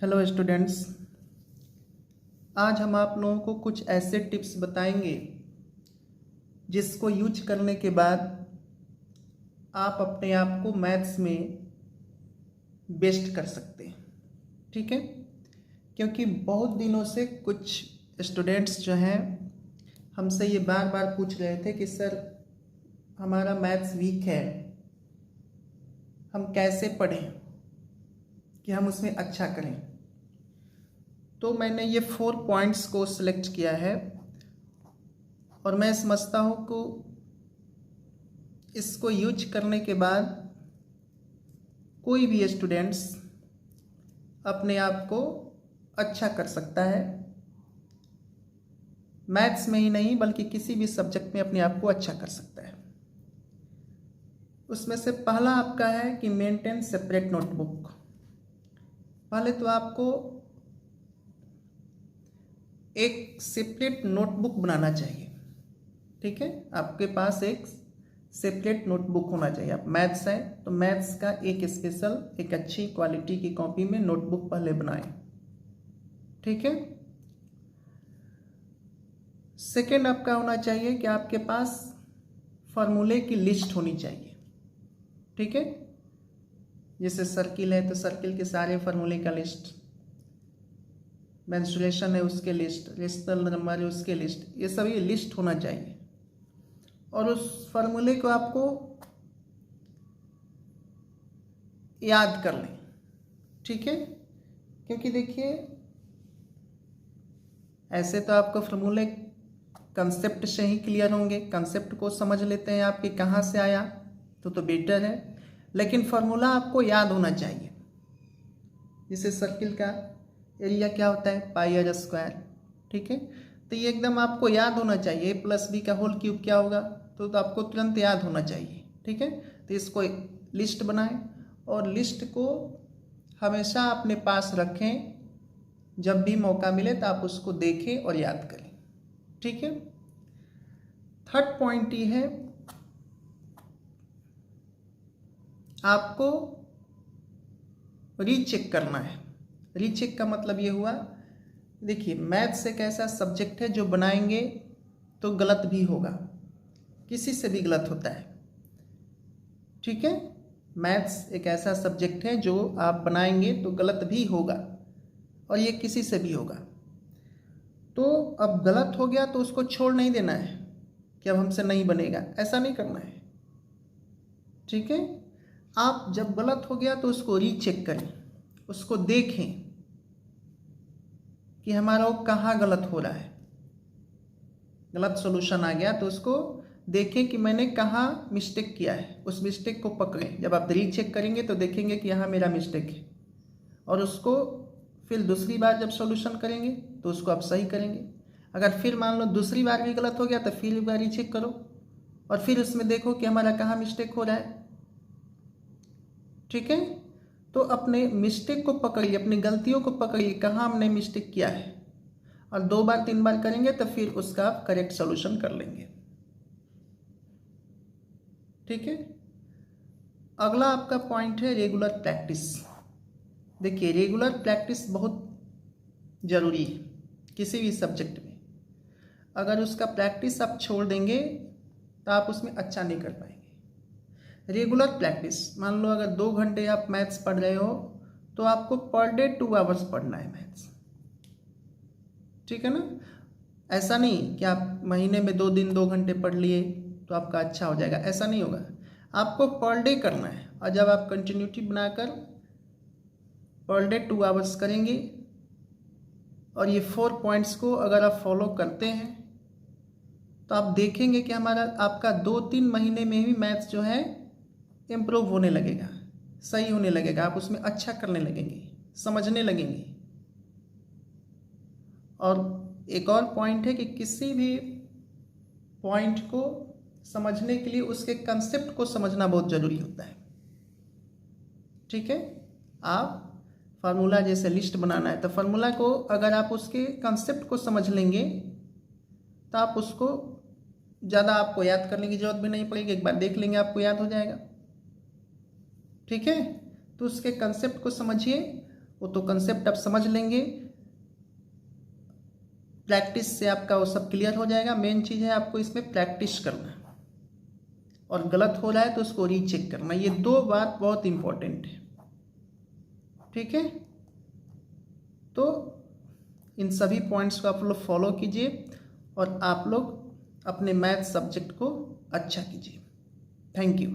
Hello students, आज हम आप लोगों को कुछ ऐसे टिप्स बताएंगे जिसको यूज करने के बाद आप अपने आप को मैथ्स में बेस्ट कर सकते हैं। ठीक है, क्योंकि बहुत दिनों से कुछ स्टूडेंट्स जो हैं हमसे ये बार बार पूछ रहे थे कि सर हमारा मैथ्स वीक है, हम कैसे पढ़ें कि हम उसमें अच्छा करें। तो मैंने ये 4 पॉइंट्स को सिलेक्ट किया है और मैं समझता हूँ कि इसको यूज करने के बाद कोई भी स्टूडेंट्स अपने आप को अच्छा कर सकता है, मैथ्स में ही नहीं बल्कि किसी भी सब्जेक्ट में अपने आप को अच्छा कर सकता है। उसमें से पहला आपका है कि मेंटेन सेपरेट नोटबुक। पहले तो आपको एक सेपरेट नोटबुक बनाना चाहिए। ठीक है, आपके पास एक सेपरेट नोटबुक होना चाहिए। आप मैथ्स है तो मैथ्स का एक स्पेशल, एक अच्छी क्वालिटी की कॉपी में नोटबुक पहले बनाएं। ठीक है, सेकंड आपका होना चाहिए कि आपके पास फार्मूले की लिस्ट होनी चाहिए। ठीक है, जैसे सर्किल है तो सर्किल के सारे फार्मूले का लिस्ट, मेंसुरेशन है उसके लिस्ट, रेशनल नंबर है उसके लिस्ट, ये सभी लिस्ट होना चाहिए। और उस फार्मूले को आपको याद कर लें। ठीक है, क्योंकि देखिए ऐसे तो आपको फार्मूले कंसेप्ट से ही क्लियर होंगे, कंसेप्ट को समझ लेते हैं आप कि कहाँ से आया तो बेटर है, लेकिन फार्मूला आपको याद होना चाहिए। जैसे सर्किल का एरिया क्या होता है, पाई आर स्क्वायर। ठीक है, तो ये एकदम आपको याद होना चाहिए। A+B का होल क्यूब क्या होगा तो आपको तुरंत याद होना चाहिए। ठीक है, तो इसको लिस्ट बनाएं और लिस्ट को हमेशा अपने पास रखें, जब भी मौका मिले तो आप उसको देखें और याद करें। ठीक है, थर्ड पॉइंट ये है आपको रीचेक करना है। रीचेक का मतलब ये हुआ, देखिए मैथ्स एक ऐसा सब्जेक्ट है जो बनाएंगे तो गलत भी होगा, किसी से भी गलत होता है। ठीक है, मैथ्स एक ऐसा सब्जेक्ट है जो आप बनाएंगे तो गलत भी होगा और ये किसी से भी होगा। तो अब गलत हो गया तो उसको छोड़ नहीं देना है कि अब हमसे नहीं बनेगा, ऐसा नहीं करना है। ठीक है, आप जब गलत हो गया तो उसको रीचेक करें, उसको देखें कि हमारा वो कहाँ गलत हो रहा है। गलत सॉल्यूशन आ गया तो उसको देखें कि मैंने कहाँ मिस्टेक किया है, उस मिस्टेक को पकड़ें। जब आप रीचेक करेंगे तो देखेंगे कि यहाँ मेरा मिस्टेक है, और उसको फिर दूसरी बार जब सॉल्यूशन करेंगे तो उसको आप सही करेंगे। अगर फिर मान लो दूसरी बार भी गलत हो गया तो फिर एक बार रीचेक करो और फिर उसमें देखो कि हमारा कहाँ मिस्टेक हो रहा है। ठीक है, तो अपने मिस्टेक को पकड़िए, अपनी गलतियों को पकड़िए, कहाँ हमने मिस्टेक किया है, और 2 बार 3 बार करेंगे तो फिर उसका आप करेक्ट सॉल्यूशन कर लेंगे। ठीक है, अगला आपका पॉइंट है रेगुलर प्रैक्टिस। देखिए रेगुलर प्रैक्टिस बहुत ज़रूरी है किसी भी सब्जेक्ट में। अगर उसका प्रैक्टिस आप छोड़ देंगे तो आप उसमें अच्छा नहीं कर पाएंगे। रेगुलर प्रैक्टिस, मान लो अगर 2 घंटे आप मैथ्स पढ़ रहे हो तो आपको पर डे 2 आवर्स पढ़ना है मैथ्स। ठीक है ना, ऐसा नहीं कि आप महीने में 2 दिन 2 घंटे पढ़ लिए तो आपका अच्छा हो जाएगा, ऐसा नहीं होगा। आपको पर डे करना है, और जब आप कंटिन्यूटी बनाकर पर डे 2 आवर्स करेंगे और ये 4 पॉइंट्स को अगर आप फॉलो करते हैं तो आप देखेंगे कि हमारा आपका 2-3 महीने में ही मैथ्स जो है इम्प्रूव होने लगेगा, सही होने लगेगा, आप उसमें अच्छा करने लगेंगे, समझने लगेंगे। और एक और पॉइंट है कि किसी भी पॉइंट को समझने के लिए उसके कंसेप्ट को समझना बहुत ज़रूरी होता है। ठीक है, आप फार्मूला जैसे लिस्ट बनाना है तो फार्मूला को अगर आप उसके कंसेप्ट को समझ लेंगे तो आप उसको ज़्यादा आपको याद करने की ज़रूरत भी नहीं पड़ेगी, एक बार देख लेंगे आपको याद हो जाएगा। ठीक है, तो उसके कंसेप्ट को समझिए, वो तो कंसेप्ट आप समझ लेंगे, प्रैक्टिस से आपका वो सब क्लियर हो जाएगा। मेन चीज़ है आपको इसमें प्रैक्टिस करना, और गलत हो रहा है तो उसको रीचेक करना। ये दो बात बहुत इंपॉर्टेंट है, ठीक है। तो इन सभी पॉइंट्स को आप लोग फॉलो कीजिए और आप लोग अपने मैथ सब्जेक्ट को अच्छा कीजिए। Thank you.